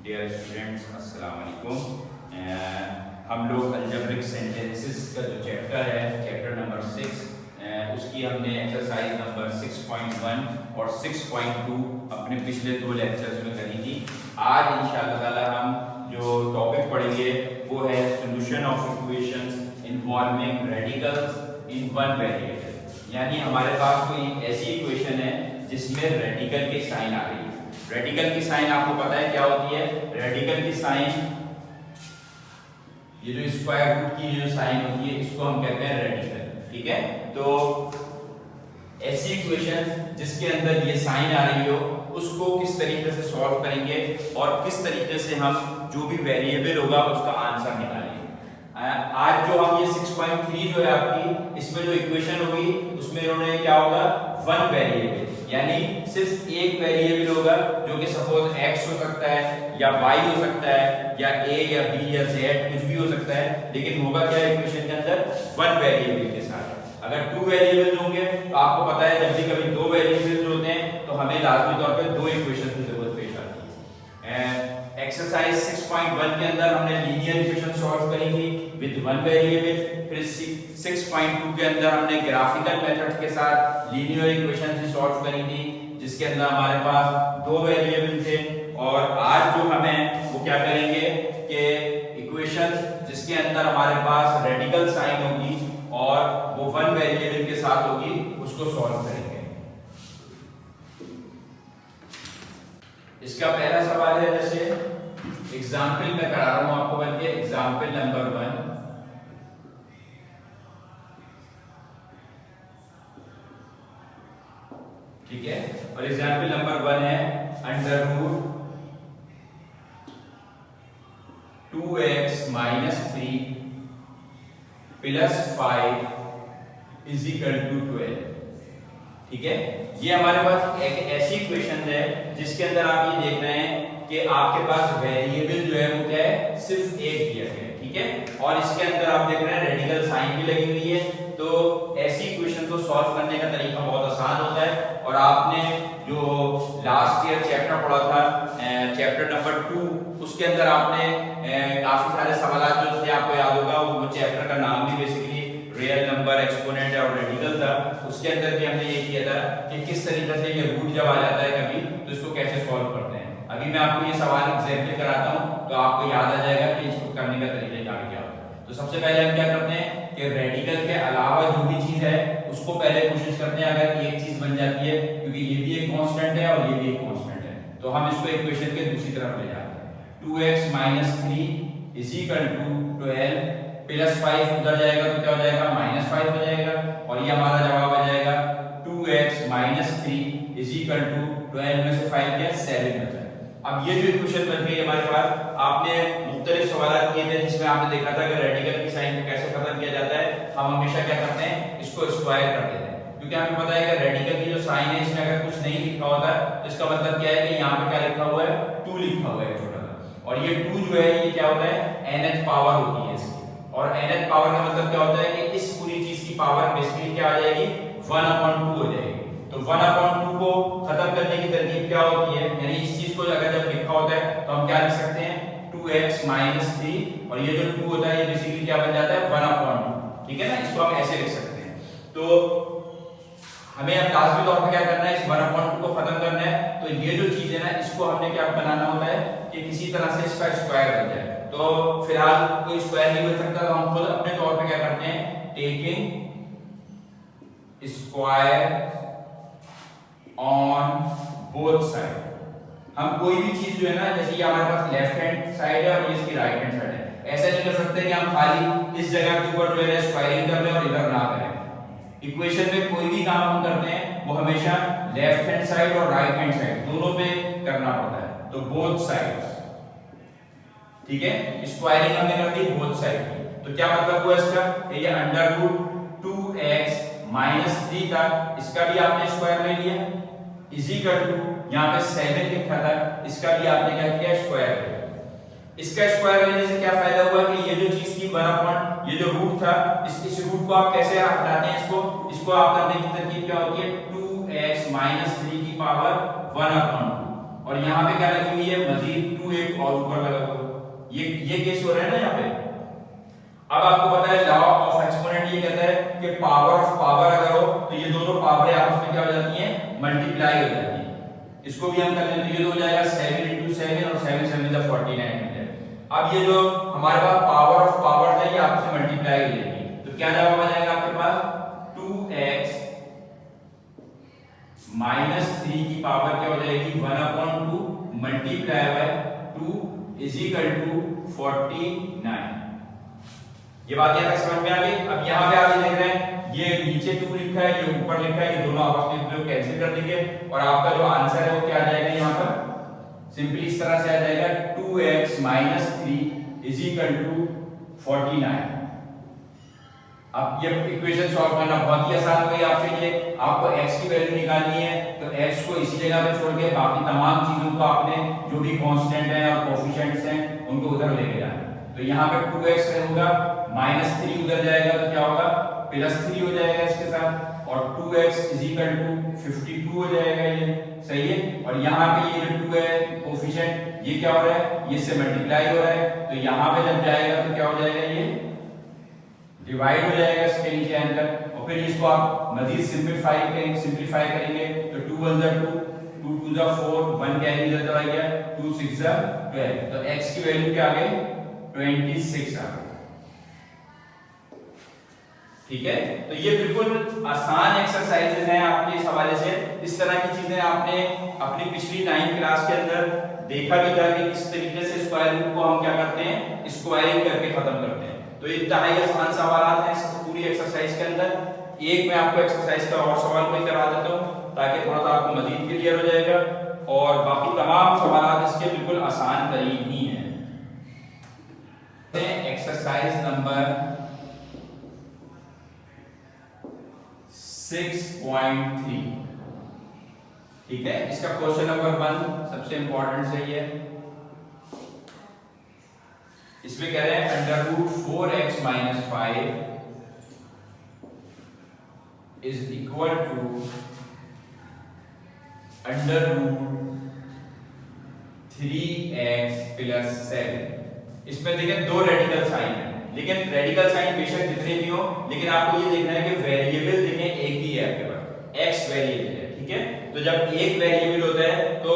Dear students, अस्सलाम वालेकुम। हम लोग अलजेब्रिक सेंटेंसेस का जो चैप्टर है, चैप्टर नंबर 6, उसकी हमने एक्सरसाइज नंबर 6.1 और 6.2 अपने पिछले 2 लेक्चर्स में करी थी। आज इंशाअल्लाह ताला हम जो टॉपिक पढ़ेंगे वो है solution of equations involving radicals in one variable. यानी हमारे पास कोई ऐसी इक्वेशन है जिसमें रेडिकल की साइन आ रही है। रेडिकल की साइन आपको पता है क्या होती है? रेडिकल की साइन, ये जो स्क्वायर रूट की जो साइन होती है इसको हम कहते हैं रेडिकल। ठीक है, तो ऐसी इक्वेशन जिसके अंदर ये साइन आ रही हो उसको किस तरीके से सॉल्व करेंगे और किस तरीके से हम जो भी वेरिएबल होगा उसका आंसर निकालेंगे। आज जो हम ये 6.3 जो है आपकी, इसमें जो इक्वेशन होगी उसमें इन्होंने क्या होगा, वन वेरिएबल, यानी सिर्फ एक वेरिएबल होगा जो कि सपोज x हो सकता है या y हो सकता है या a या b या z कुछ भी हो सकता है, लेकिन होगा क्या इक्वेशन के अंदर, वन वेरिएबल के साथ। अगर टू वेरिएबल्स होंगे तो आपको पता है जब भी कभी दो वेरिएबल्स होते हैं तो हमें लाजमी तौर पे दो इक्वेशन की जरूरत पेश आती है। एक्सरसाइज 6.1 के अंदर हमने लीनियर इक्वेशन सॉल्व करी थी विद वन वेरिएबल। फिर 6.2 के अंदर हमने ग्राफिकल मेथड के साथ लीनियर इक्वेशन से सॉल्व करी थी जिसके अंदर हमारे पास दो वेरिएबल थे। और आज जो हमें वो क्या करेंगे कि इक्वेशन जिसके अंदर हमारे पास रेडिकल साइन होगी और वो वन वेरिएबल के साथ होगी उसको सॉल्व करेंगे। इसका पहला सवाल है, जैसे एग्जाम्पल में करा रहा हूं आपको, बल्कि एग्जाम्पल नंबर 1। ठीक है, और एग्जाम्पल नंबर 1 है under root 2x minus 3 plus 5 is equal to 12। ठीक है, ये हमारे पास एक ऐसी इक्वेशन है जिसके अंदर आप ये देख रहे हैं कि आपके पास वेरिएबल जो है वो क्या है, सिर्फ एक दिया गया है। ठीक है, और इसके अंदर आप देख रहे हैं रेडिकल साइन भी लगी हुई है। तो ऐसी इक्वेशन को सॉल्व करने का तरीका बहुत आसान होता है। और आपने जो लास्ट ईयर चैप्टर पढ़ा था, चैप्टर नंबर 2, उसके अंदर आपने काफी सारे सवाल जो थे आपको याद होगा, वो चैप्टर का नाम भी बेसिकली रियल नंबर, एक्सपोनेंट और रेडिकल था। उसके अंदर भी हमने ये किया था कि किस तरीके से ये रूट जब आ जाता है कभी तो इसको कैसे सॉल्व करते हैं। अभी मैं आपको ये सवाल एग्जाम्पल कराता हूं तो आपको याद आ जाएगा कि इसको करने का तरीका क्या है। तो सबसे पहले हम क्या करते हैं कि रेडिकल के अलावा जो भी चीज है उसको पहले कोशिश करते हैं अगर एक चीज बन जाती है, क्योंकि ये भी एक कांस्टेंट है और ये भी एक कांस्टेंट है, तो हम इसको इक्वेशन के दूसरी तरफ ले जाते हैं। 2x minus 3 is equal to 12 plus 5 उधर जाएगा तो क्या हो जाएगा, -5 हो जाएगा। और ये हमारा जवाब आ जाएगा 2x minus 3 is equal to 12 में से 5 क्या, 7 बचा। अब ये जो इक्वेशन बन गई हमारे पास, आपने मुख्तलिफ सवाल किए थे जिसमें आपने देखा था कि रेडिकल की साइन को कैसे खत्म किया जाता है। हम हमेशा क्या करते हैं, इसको स्क्वायर कर देते हैं, क्योंकि हमें पता है कि रेडिकल की जो साइन है इसमें अगर कुछ नहीं लिखा होता तो इसका मतलब क्या है कि यहाँ पे क्या लिखा हुआ है, 2 लिखा हुआ है छोटा सा। और ये 2 जो है ये क्या होता है, nth पावर होती है इसकी। और nth पावर का मतलब क्या होता है कि इस पूरी चीज की पावर बेसिकली क्या आ जाएगी, 1/2 हो जाएगी। तो 1/2 को खत्म करने की तरकीब क्या होती है, यानी इस चीज को अगर जब लिखा होता है तो हम क्या लिख सकते हैं, 2x माइनस 3, और ये जो 2 होता है ये बेसिकली क्या बन जाता है, 1/2। ठीक है ना, इसको हम ऐसे लिख सकते हैं। तो हमें अब लाजमी तौर पर क्या करना है, इस 1/2 को खत्म करना है। तो ये जो चीज है ना, इसको हमने क्या बनाना होता है कि किसी तरह से इसका स्क्वायर बन जाए। तो फिलहाल कोई स्क्वायर नहीं बन सकता, तो हम खुद अपने तौर पे क्या करते हैं, taking square on both side. हम कोई भी चीज जो है ना, जैसे ये हमारे पास लेफ्ट हैंड साइड है और ये इसकी राइट हैंड साइड है, ऐसा नहीं कर सकते कि हम खाली इस जगह के ऊपर जो है स्क्वायरिंग कर लें और इधर ना करें। इक्वेशन में कोई भी काम हम करते हैं वो हमेशा लेफ्ट हैंड साइड और राइट हैंड साइड दोनों पे करना पड़ता है। तो बोथ साइड्स, ठीक है, स्क्वायरिंग हमने कर दी बोथ साइड की। तो क्या मतलब हुआ इसका, ये अंडर रूट 2x माइनस 3 था, इसका भी आपने स्क्वायर ले लिया, इज इक्वल टू यहाँ पे 7 लिखा था, इसका भी आपने क्या किया, स्क्वायर किया। इसका स्क्वायर लेने से क्या फायदा हुआ कि ये जो चीज थी 1 ये जो रूट था, इस रूट को आप कैसे हटाते हैं, इसको आप करने की तरकीब क्या होती है, 2x माइनस 3 की पावर 1/2, और यहाँ पे क्या लगी हुई है, मजीद 2 एक और ऊपर लगा हुआ है। ये केस हो रहा है ना यहाँ पे। अब आपको पता है लॉ ऑफ एक्सपोनेंट ये कहता है कि पावर ऑफ पावर अगर हो तो ये दोनों पावरें आपस में क्या हो जाती हैं, मल्टीप्लाई हो जाती हैं। इसको भी हम कर लें तो ये तो हो जाएगा 7 × 7 और 7 7 = 49 मीटर। अब ये जो हमारे पास पावर ऑफ पावर है ये आपस में मल्टीप्लाई हो जाएगी, तो क्या जवाब आ जाएगा आपके पास, 2x माइनस 3 की पावर क्या हो जाएगी, 1/2 मल्टीप्लाई बाय 2 = 49। ये बात यहाँ तक समझ में आ गई। अब यहाँ पे आप ये देख रहे हैं, ये नीचे 2 लिखा है, ये ऊपर लिखा है, ये दोनों आपस में जो कैंसिल कर देंगे और आपका जो आंसर है वो क्या आ जाएगा, यहाँ पर सिंपली इस तरह से आ जाएगा 2x माइनस 3 = 49। अब ये इक्वेशन सॉल्व करना बहुत ही आसान हो गई आपके लिए। आपको x की वैल्यू निकालनी है तो x को इसी जगह पे छोड़ के बाकी तमाम चीजों को आपने जो भी कांस्टेंट है और कोएफिशिएंट्स हैं उनको उधर लेके जाना है। तो यहाँ पे 2x होगा, -3 उधर जाएगा तो क्या होगा, +3 हो जाएगा इसके साथ, और 2x = 52 हो जाएगा, ये सही है। और यहाँ पे ये जो 2 है कोएफिशिएंट, ये क्या हो रहा है, ये से मल्टीप्लाई हो रहा है, तो यहाँ पे जब जाएगा तो क्या हो जाएगा, ये डिवाइड हो जाएगा इसके नीचे अंदर, और फिर इसको आप मजीद सिंपलीफाई करेंगे तो 2 × 1 = 2, 2 × 2 = 4, 1 कैरी इधर चला गया, 2 × 6 = 12, तो x की वैल्यू क्या आ गई, 26 आ गई। ठीक है, तो ये बिल्कुल आसान एक्सरसाइजेज हैं आपके इस हवाले से। इस तरह की चीजें आपने अपनी पिछली 9th क्लास के अंदर देखा भी था कि किस तरीके से स्क्वायर रूट को हम क्या करते हैं, स्क्वायरिंग करके खत्म करते हैं। तो ये इंतहाई आसान सवाल हैं इस पूरी एक्सरसाइज के अंदर। एक मैं आपको एक्सरसाइज का और सवाल कोई करा देता हूँ ताकि थोड़ा सा आपको मजीद क्लियर हो जाएगा, और बाकी तमाम सवाल इसके बिल्कुल आसान तरीन ही हैं। एक्सरसाइज नंबर 6.3, ठीक है। इसका क्वेश्चन नंबर 1 सबसे इंपॉर्टेंट सही है। इसमें कह रहे हैं √4x - 5 is equal to √3x + 7। इसमें देखें दो रेडिकल साइन है, लेकिन रेडिकल साइन बेशक जितने भी हो, लेकिन आपको ये देखना है कि वेरिएबल देखें एक ही है आपके पास, x वेरिएबल है, ठीक है। तो जब एक वेरिएबल होता है तो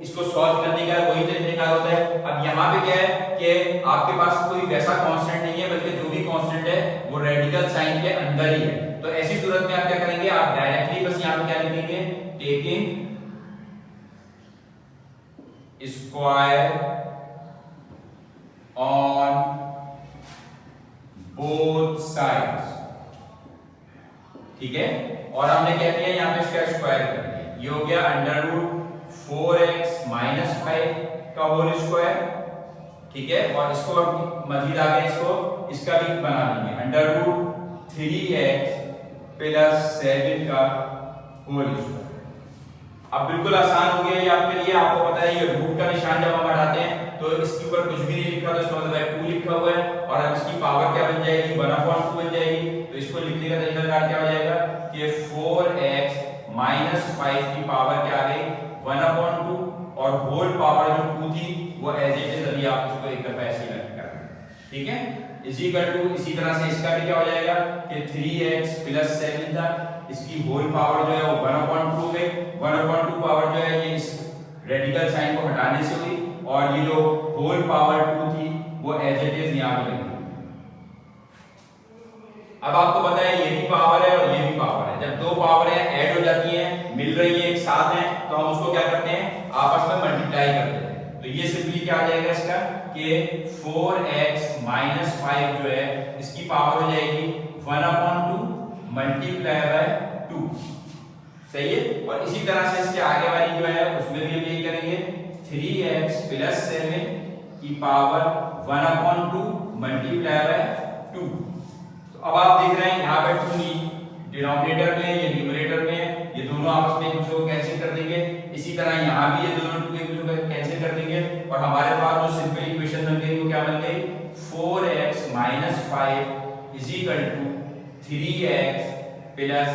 इसको सॉल्व करने का वही तरीका होता है। अब यहाँ पे क्या है कि आपके पास कोई वैसा कांस्टेंट नहीं है, बल्कि जो भी कांस्टेंट है वो रेडिकल साइन के अंदर ही है। तो ऐसी सूरत में आप क्या करेंगे, आप डायरेक्टली बस यहाँ पे क्या लिखेंगे, taking square on both sides, ठीक है। और हमने क्या किया, यहाँ पे इसका स्क्वायर कर दिया, ये हो गया √4x - 5 का होल स्क्वायर, ठीक है। और इसको अब मजीद आगे इसका भी बना देंगे, √3x + 7 का होल स्क्वायर। अब बिल्कुल आसान हो गया ये आपके लिए। आपको पता है ये रूट का निशान जब हम हटाते हैं तो इसके ऊपर कुछ भी नहीं लिखा, तो इसका मतलब है 2 लिखा हुआ है, और अब इसकी पावर क्या बन जाएगी, 1/2 बन जाएगी। तो इसको लिखने का तरीका क्या हो जाएगा कि 4x - 5 की पावर क्या आ गई, 1/2, और होल पावर जो 2 थी वो एज इट इज अभी आप इसको एक दफा ऐसे ही रख कर, ठीक है, इसी तरह से इसका भी क्या हो जाएगा कि 3x + 7 था, इसकी होल पावर जो है वो 1/2 हो गई। 1/2 पावर जो है ये इस रेडिकल साइन को हटाने से हुई, और ये जो होल पावर 2 थी वो एज इट इज यहाँ पे लगी। अब आपको पता है ये भी पावर है और ये भी पावर है, जब दो पावरें ऐड हो जाती हैं, मिल रही है, एक साथ हैं, तो हम उसको क्या करते हैं, आपस में मल्टीप्लाई कर देते हैं। तो ये सिंपली क्या आ जाएगा इसका कि 4x - 5 जो है इसकी पावर हो जाएगी 1/2 मल्टीप्लाई बाय 2, सही है। और इसी तरह से इसके आगे वाली जो है उसमें भी हम यही करेंगे, 3x + 7 की पावर 1/2 मल्टीप्लाई बाय 2। तो अब आप देख रहे हैं यहाँ पे 2 डिनोमिनेटर में, ये न्यूमरेटर में, ये दोनों आपस में एक दूसरे को कैंसिल कर देंगे। इसी तरह यहाँ भी ये दोनों 2 एक दूसरे को कैंसिल कर देंगे, और हमारे पास जो सिंपल इक्वेशन बन गई वो क्या बन गई, 4x minus 5 is equal to 3x plus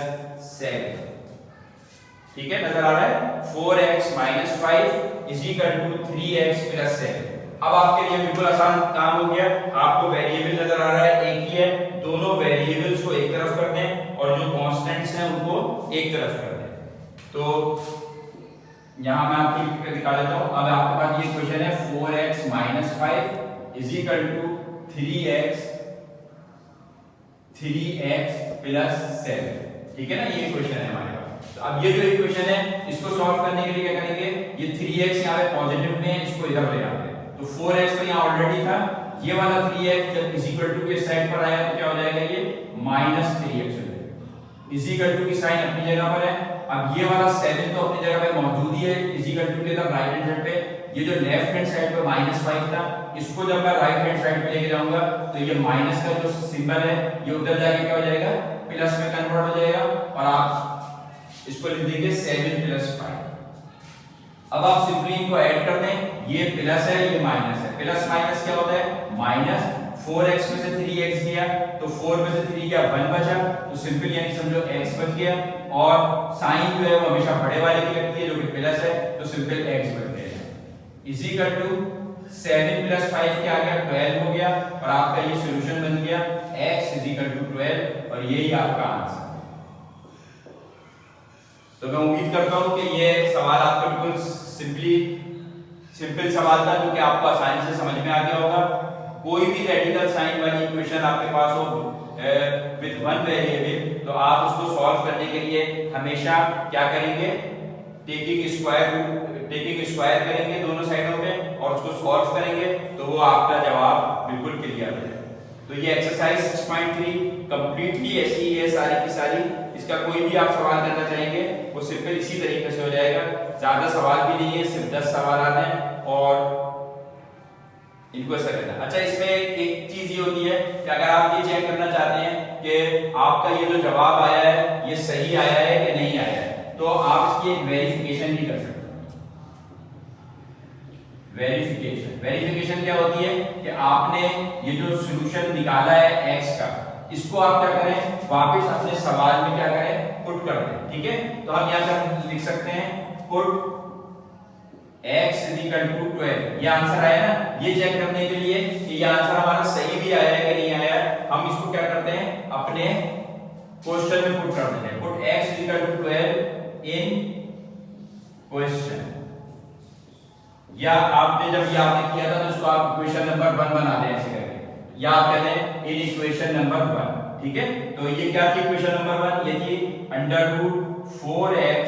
7। ठीक है, नजर आ रहा है? 4x minus 5 is equal to 3x plus 7। अब आपके लिए बिल्कुल आसान काम हो गया। आपको वेरिएबल नजर आ रहा है, एक ही है, दोनों वेरिएबल्स को एक तरफ कर दें और जो कांस्टेंट्स हैं उनको एक तरफ कर दें। तो यहां मैं आपको लिख कर दिखा देता हूं। अब आपके पास ये इक्वेशन है 4x minus 5 is equal to 3x plus 7। ठीक है ना, ये इक्वेशन है हमारे पास। तो अब ये जो इक्वेशन है इसको सॉल्व करने के लिए क्या करेंगे, ये 3x यहाँ पे पॉजिटिव में है, इसको इधर ले आते हैं। तो 4x तो यहाँ ऑलरेडी था, ये वाला 3x जब इज इक्वल टू के साइड पर आया तो क्या हो जाएगा, ये माइनस 3x हो जाएगा। इज इक्वल टू की साइन अपनी जगह पर है। अब ये वाला 7 तो अपनी जगह पे मौजूद ही है, इज इक्वल टू के राइट हैंड साइड पे। ये जो लेफ्ट हैंड साइड पे माइनस 5 था, इसको जब मैं राइट हैंड साइड पे लेके जाऊंगा तो ये माइनस का जो सिंबल है ये उधर जाके क्या हो जाएगा, प्लस में कन्वर्ट हो जाएगा और आप इसको लिख देंगे 7 प्लस 5। अब आप सिंपली इनको ऐड कर दें, ये प्लस है ये माइनस है, प्लस माइनस क्या होता है माइनस। 4x में से 3x गया तो 4 में से 3 गया 1 बचा, तो सिंपल यानी समझो x बच गया और साइन जो है वो हमेशा बड़े वाले की लगती है जो कि प्लस है, तो सिंपल x बच गया। इज इक्वल टू 7 प्लस 5 क्या आ गया 12 हो गया और आपका ये सॉल्यूशन बन गया x इज इक्वल टू 12 और यही आपका आंसर। तो मैं उम्मीद करता हूं कि ये सवाल आपका बिल्कुल सिंपल सवाल था जो कि आपको आसानी से समझ में आ गया होगा। कोई भी रेडिकल साइन वाली इक्वेशन आपके पास हो विद वन वेरिएबल तो आप उसको सॉल्व करने के लिए हमेशा क्या करेंगे, टेकिंग स्क्वायर करेंगे दोनों साइडों पे और उसको सॉल्व करेंगे तो वो आपका जवाब बिल्कुल क्लियर है। तो ये एक्सरसाइज 6.3 कंप्लीटली ऐसी ही है सारी की सारी। इसका कोई भी आप सवाल करना चाहेंगे वो सिंपल इसी तरीके से हो जाएगा, ज्यादा सवाल भी नहीं है, सिर्फ 10 सवाल आते हैं और इनको ऐसा करना। अच्छा, इसमें एक चीज ये होती है कि अगर आप ये चेक करना चाहते हैं कि आपका ये जो जवाब आया है ये सही आया है कि नहीं आया है, तो आप इसकी एक वेरिफिकेशन भी कर सकते हैं। वेरिफिकेशन क्या होती है कि आपने ये जो सॉल्यूशन निकाला है x का, इसको आप क्या करें वापस अपने सवाल में क्या करें पुट कर दें। ठीक है, तो हम यहां पर लिख सकते हैं put x is equal to 12। ये आंसर आया ना, ये चेक करने के लिए कि ये आंसर हमारा सही भी आया है कि नहीं आया है, हम इसको क्या करते हैं अपने क्वेश्चन में पुट कर देते हैं। Put x is equal to 12 in question, या आपने जब ये आपने किया था तो इसको आप इक्वेशन नंबर 1 बना दें ऐसे करके, या आप कहते हैं इन इक्वेशन नंबर 1। ठीक है, तो ये क्या थी इक्वेशन नंबर 1, ये थी under root 4x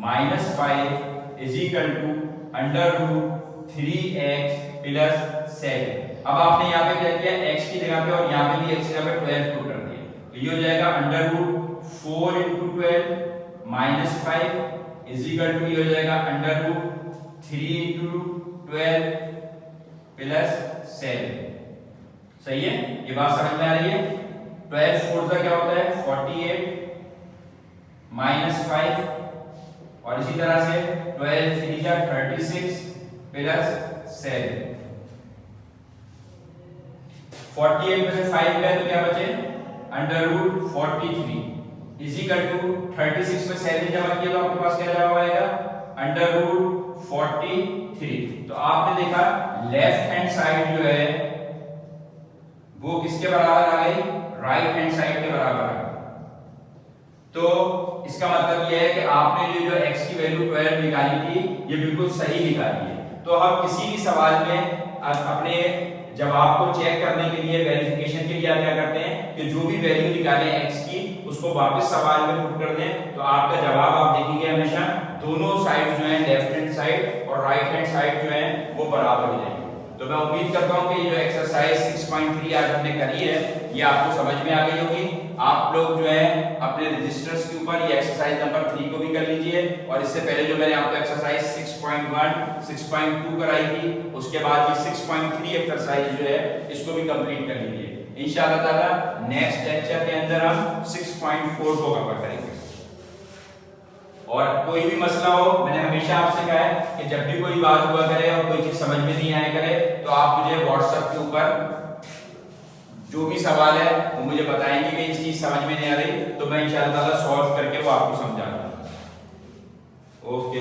minus 5 is equal to under root 3x plus 7। अब आपने यहाँ पे क्या किया, x की जगह पे और यहाँ पे भी x की जगह पे 12 पुट कर दिया, तो ये हो जाएगा under root 4 into 12 minus 5 is equal to ये हो जाएगा अंडर रूट 3 into 12 प्लस 7। सही है, ये बात समझ में आ रही है। 12 4 का क्या होता है 48 माइनस 5 और इसी तरह से 12 3 जा 36 प्लस 7। 48 में से 5 गए तो क्या बचे under root 43 is equal to 36 में 7 जमा किया तो आपके पास क्या जवाब आएगा अंडर रूट 43। तो आपने देखा लेफ्ट हैंड साइड जो है वो किसके बराबर आ गई, राइट हैंड साइड के बराबर आ गई। तो इसका मतलब यह है कि आपने जो x की वैल्यू 12 निकाली थी ये बिल्कुल सही निकाली है। तो हम किसी भी सवाल में अपने जवाब को चेक करने के लिए वेरिफिकेशन के लिए आप क्या करते हैं कि जो भी वैल्यू निकाले x की उसको वापस सवाल में पुट कर दें, तो आपका जवाब आप देखेंगे हमेशा दोनों साइड जो है लेफ्ट हैंड साइड और राइट हैंड साइड जो है वो बराबर हो जाएंगे। तो मैं उम्मीद करता हूं कि ये जो एक्सरसाइज 6.3 आज हमने करी है ये आपको समझ में आ गई होगी। आप लोग जो है अपने रजिस्टर्स के ऊपर ये एक्सरसाइज नंबर 3 को भी कर लीजिए और इससे पहले जो मैंने आपको एक्सरसाइज 6.1 6.2 कराई थी उसके बाद ये 6.3 एक्सरसाइज जो है इसको भी कंप्लीट कर लीजिए। इंशाअल्लाह ताला नेक्स्ट लेक्चर के अंदर हम 6.4 को कवर करेंगे। और कोई भी मसला हो, मैंने हमेशा आपसे कहा है कि जब भी कोई बात हुआ करे और कोई चीज समझ में नहीं आया करे तो आप मुझे व्हाट्सएप के ऊपर जो भी सवाल है वो मुझे बताएंगे कि इस चीज समझ में नहीं आ रही तो मैं इंशाल्लाह ताला सॉल्व करके वो आपको समझाऊंगा। ओके।